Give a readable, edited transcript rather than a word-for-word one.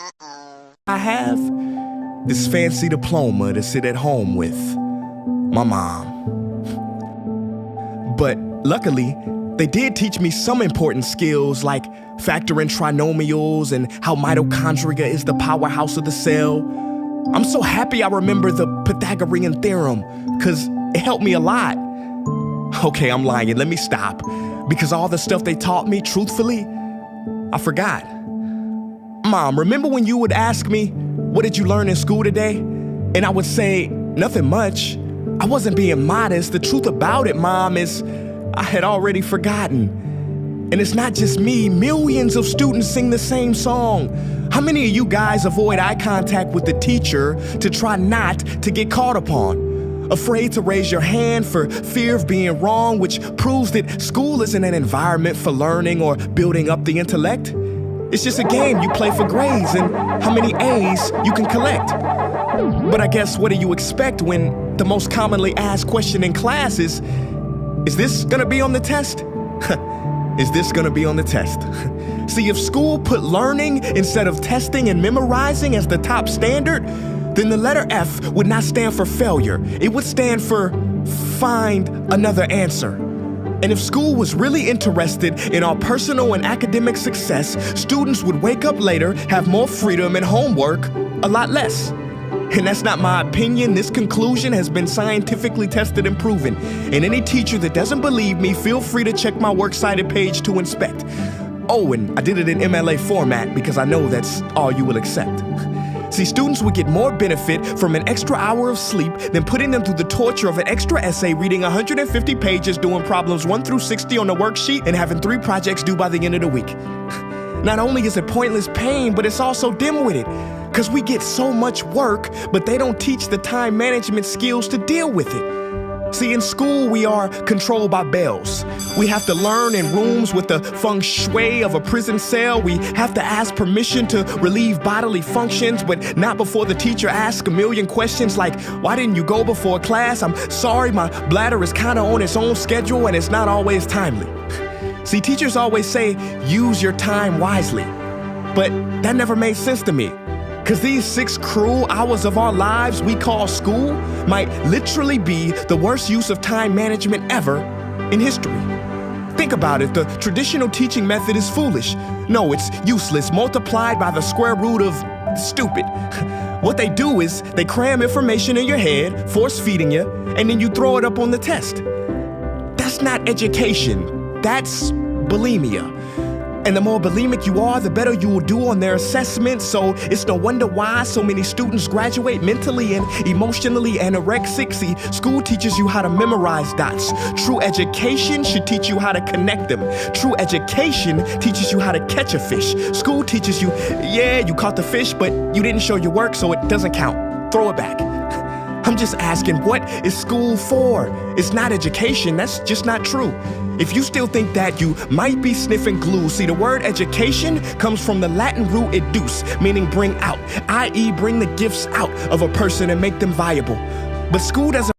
I have this fancy diploma to sit at home with my mom. But luckily, they did teach me some important skills like factoring trinomials and how mitochondria is the powerhouse of the cell. I'm so happy I remember the Pythagorean theorem, because it helped me a lot. Okay, I'm lying. Let me stop. Because all the stuff they taught me, truthfully, I forgot. Mom, remember when you would ask me, what did you learn in school today? And I would say, nothing much. I wasn't being modest. The truth about it, Mom, is I had already forgotten. And it's not just me. Millions of students sing the same song. How many of you guys avoid eye contact with the teacher to try not to get caught upon? Afraid to raise your hand for fear of being wrong, which proves that school isn't an environment for learning or building up the intellect. It's just a game you play for grades and how many A's you can collect. But I guess what do you expect when the most commonly asked question in class is this gonna be on the test? Is this gonna be on the test? See, if school put learning instead of testing and memorizing as the top standard, then the letter F would not stand for failure. It would stand for find another answer. And if school was really interested in our personal and academic success, students would wake up later, have more freedom and homework, a lot less. And that's not my opinion. This conclusion has been scientifically tested and proven. And any teacher that doesn't believe me, feel free to check my works cited page to inspect. Oh, and I did it in MLA format because I know that's all you will accept. See, students would get more benefit from an extra hour of sleep than putting them through the torture of an extra essay, reading 150 pages, doing problems 1 through 60 on the worksheet, and having 3 projects due by the end of the week. Not only is it pointless pain, but it's also dim-witted, because we get so much work, but they don't teach the time management skills to deal with it. See, in school, we are controlled by bells. We have to learn in rooms with the feng shui of a prison cell. We have to ask permission to relieve bodily functions, but not before the teacher asks a million questions like, why didn't you go before class? I'm sorry, my bladder is kind of on its own schedule and it's not always timely. See, teachers always say, use your time wisely. But that never made sense to me. Because these 6 cruel hours of our lives we call school might literally be the worst use of time management ever in history. Think about it, the traditional teaching method is foolish. No, it's useless, multiplied by the square root of stupid. What they do is they cram information in your head, force feeding you, and then you throw it up on the test. That's not education, that's bulimia. And the more bulimic you are, the better you will do on their assessments. So it's no wonder why so many students graduate mentally and emotionally anorexic. See, school teaches you how to memorize dots. True education should teach you how to connect them. True education teaches you how to catch a fish. School teaches you, yeah, you caught the fish, but you didn't show your work, so it doesn't count. Throw it back. I'm just asking, what is school for? It's not education, that's just not true. If you still think that, you might be sniffing glue. See, the word education comes from the Latin root educe, meaning bring out, i.e. bring the gifts out of a person and make them viable. But school doesn't